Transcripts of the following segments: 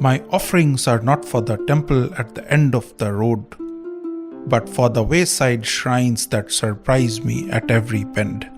My offerings are not for the temple at the end of the road, but for the wayside shrines that surprise me at every bend.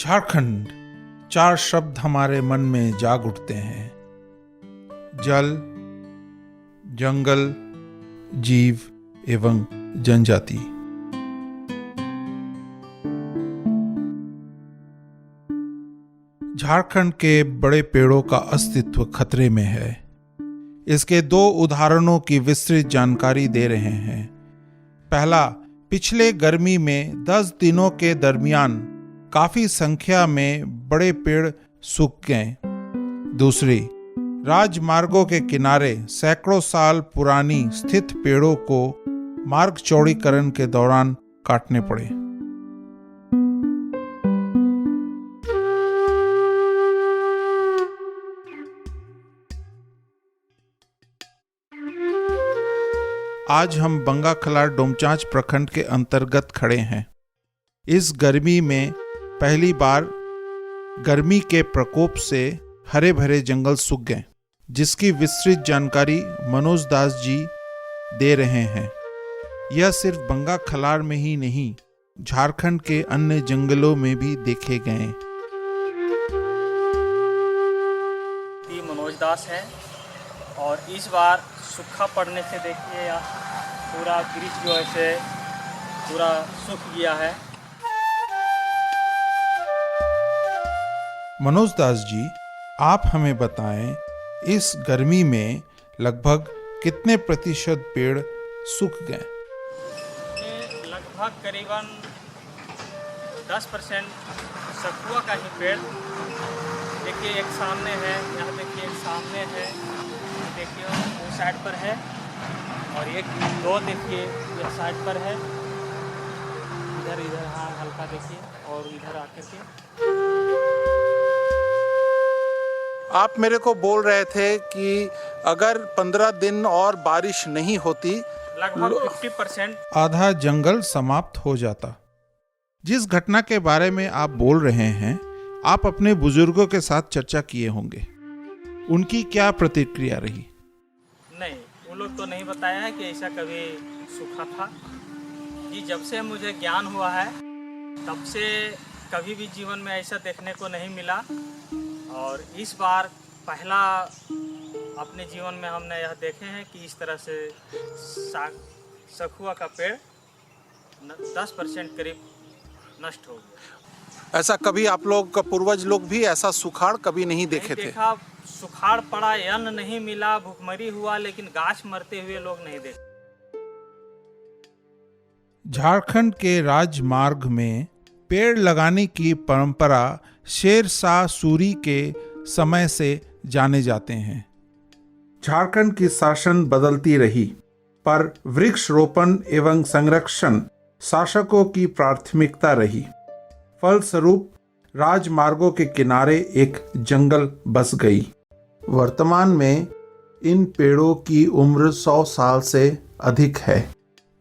Jharkhand, 4 शब्द हमारे मन में जाग उठते हैं। जल, जंगल, जीव एवं जनजाति। झारखंड के बड़े पेड़ों का अस्तित्व खतरे में है। इसके 2 उदाहरणों की विस्तृत जानकारी दे रहे हैं। पहला, पिछले गर्मी में 10 दिनों के दरमियान काफी संख्या में बड़े पेड़ सूख गए। दूसरी, राजमार्गों के किनारे सैकड़ों साल पुरानी स्थित पेड़ों को मार्ग चौड़ीकरण के दौरान काटने पड़े। आज हम बंगा खलार डोमचांच प्रखंड के अंतर्गत खड़े हैं। इस गर्मी में पहली बार गर्मी के प्रकोप से हरे भरे जंगल सूख गए, जिसकी विस्तृत जानकारी मनोज दास जी दे रहे हैं। यह सिर्फ बंगा खलार में ही नहीं, झारखंड के अन्य जंगलों में भी देखे गए। मनोज दास है और इस बार सूखा पड़ने से देखिए पूरा वृक्ष जो है पूरा सूख गया है। मनोज दास जी, आप हमें बताएं, इस गर्मी में लगभग कितने प्रतिशत पेड़ सूख गए? लगभग करीबन 10% सखुआ का ही पेड़। देखिए एक सामने है, यहाँ देखिए एक सामने है, देखिए वो साइड पर है, और एक 2 देखिए यह साइड पर है। इधर हाँ हल्का देखिए, और इधर आकर के आप मेरे को बोल रहे थे कि अगर 15 दिन और बारिश नहीं होती, लगभग 50% आधा जंगल समाप्त हो जाता। जिस घटना के बारे में आप बोल रहे हैं, आप अपने बुजुर्गों के साथ चर्चा किए होंगे। उनकी क्या प्रतिक्रिया रही? नहीं, वो लोग तो नहीं बताया है कि ऐसा कभी सूखा था। जी, जब से मुझे ज्ञान हुआ है तब से कभी भी जीवन में ऐसा देखने को नहीं मिला, और इस बार पहला अपने जीवन में हमने यह देखे हैं कि इस तरह से सखुआ का पेड़ 10% करीब नष्ट हो गया। ऐसा कभी आप लोग का पूर्वज लोग भी ऐसा सुखाड़ कभी नहीं देखे थे? देखा, सुखाड़ पड़ा, अन्न नहीं मिला, भूखमरी हुआ, लेकिन गाछ मरते हुए लोग नहीं देखे। झारखंड के राजमार्ग में पेड़ लगाने की परंपरा शेरशाह सूरी के समय से जाने जाते हैं। झारखंड की शासन बदलती रही, पर वृक्ष रोपण एवं संरक्षण शासकों की प्राथमिकता रही। फलस्वरूप राजमार्गों के किनारे एक जंगल बस गई। वर्तमान में इन पेड़ों की उम्र 100 साल से अधिक है।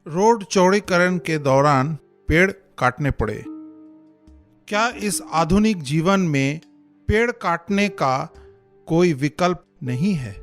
रोड चौड़ीकरण के दौरान पेड़ काटने पड़े। क्या इस आधुनिक जीवन में पेड़ काटने का कोई विकल्प नहीं है?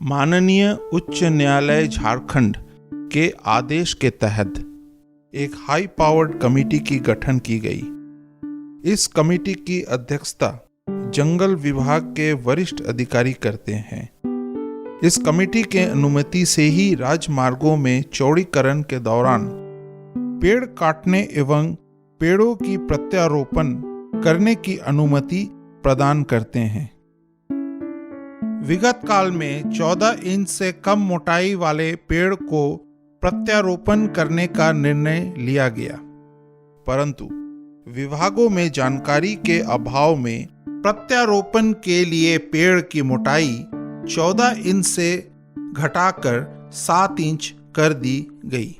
माननीय उच्च न्यायालय झारखंड के आदेश के तहत एक हाई पावर्ड कमेटी की गठन की गई। इस कमेटी की अध्यक्षता जंगल विभाग के वरिष्ठ अधिकारी करते हैं। इस कमेटी के अनुमति से ही राजमार्गों में चौड़ीकरण के दौरान पेड़ काटने एवं पेड़ों की प्रत्यारोपण करने की अनुमति प्रदान करते हैं। विगत काल में 14 इंच से कम मोटाई वाले पेड़ को प्रत्यारोपण करने का निर्णय लिया गया, परंतु विभागों में जानकारी के अभाव में प्रत्यारोपण के लिए पेड़ की मोटाई 14 इंच से घटाकर 7 इंच कर दी गई।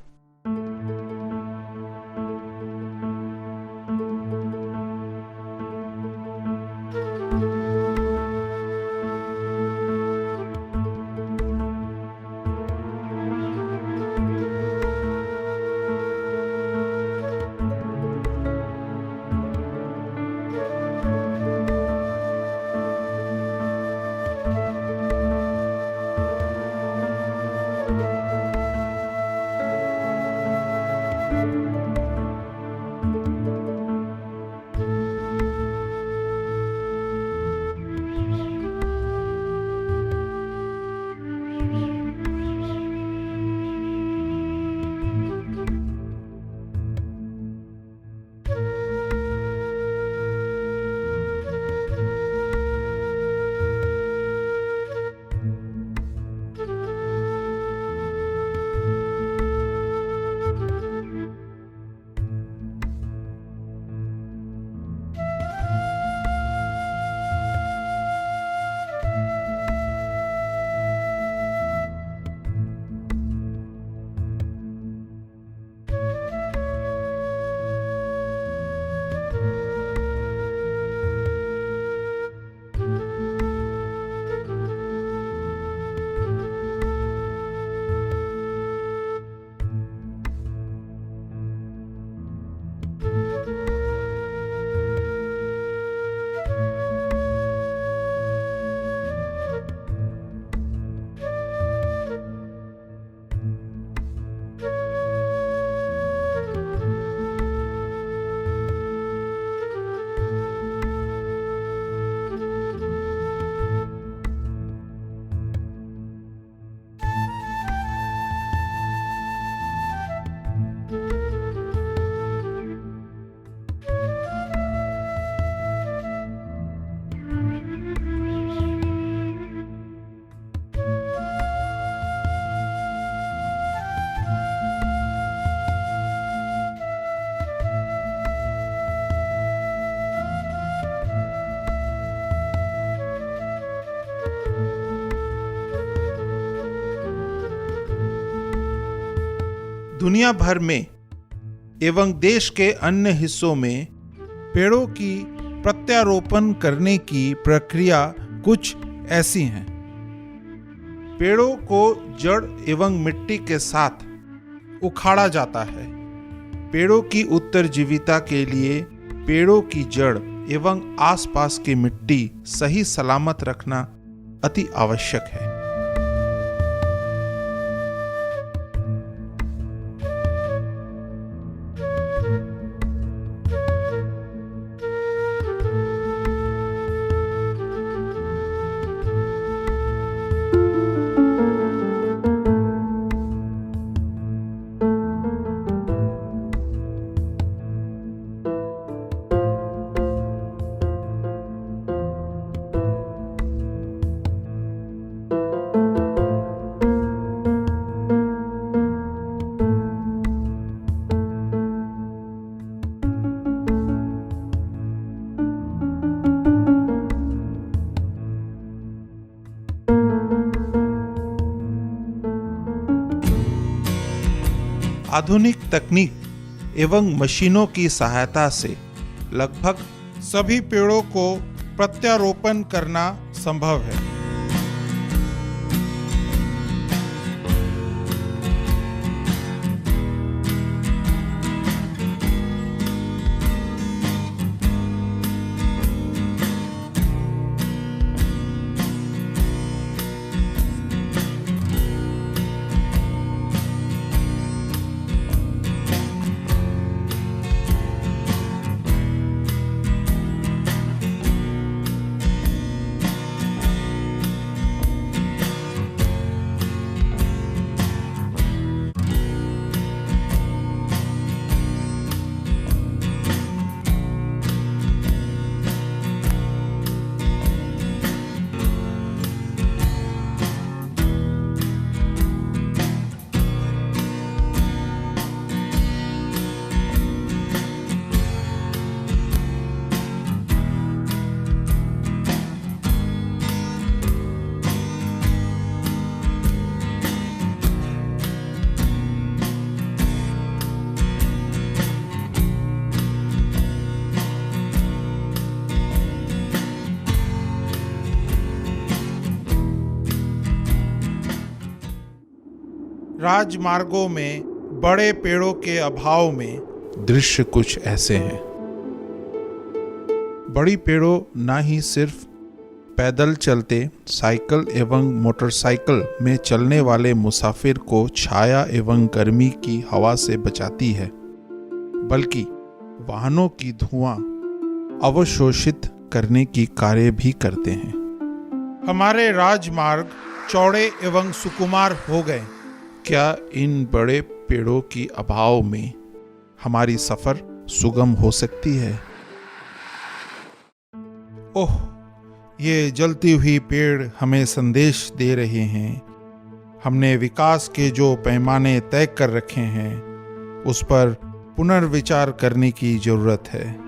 दुनिया भर में एवं देश के अन्य हिस्सों में पेड़ों की प्रत्यारोपण करने की प्रक्रिया कुछ ऐसी हैं। पेड़ों को जड़ एवं मिट्टी के साथ उखाड़ा जाता है। पेड़ों की उत्तरजीविता के लिए पेड़ों की जड़ एवं आसपास की मिट्टी सही सलामत रखना अति आवश्यक है। आधुनिक तकनीक एवं मशीनों की सहायता से लगभग सभी पेड़ों को प्रत्यारोपण करना संभव है। राजमार्गों में बड़े पेड़ों के अभाव में दृश्य कुछ ऐसे हैं। बड़ी पेड़ों ना ही सिर्फ पैदल चलते साइकिल एवं मोटरसाइकिल में चलने वाले मुसाफिर को छाया एवं गर्मी की हवा से बचाती है, बल्कि वाहनों की धुआं अवशोषित करने की कार्य भी करते हैं। हमारे राजमार्ग चौड़े एवं सुकुमार हो गए। क्या इन बड़े पेड़ों की अभाव में हमारी सफर सुगम हो सकती है? ओह, ये जलती हुई पेड़ हमें संदेश दे रहे हैं। हमने विकास के जो पैमाने तय कर रखे हैं उस पर पुनर्विचार करने की जरूरत है।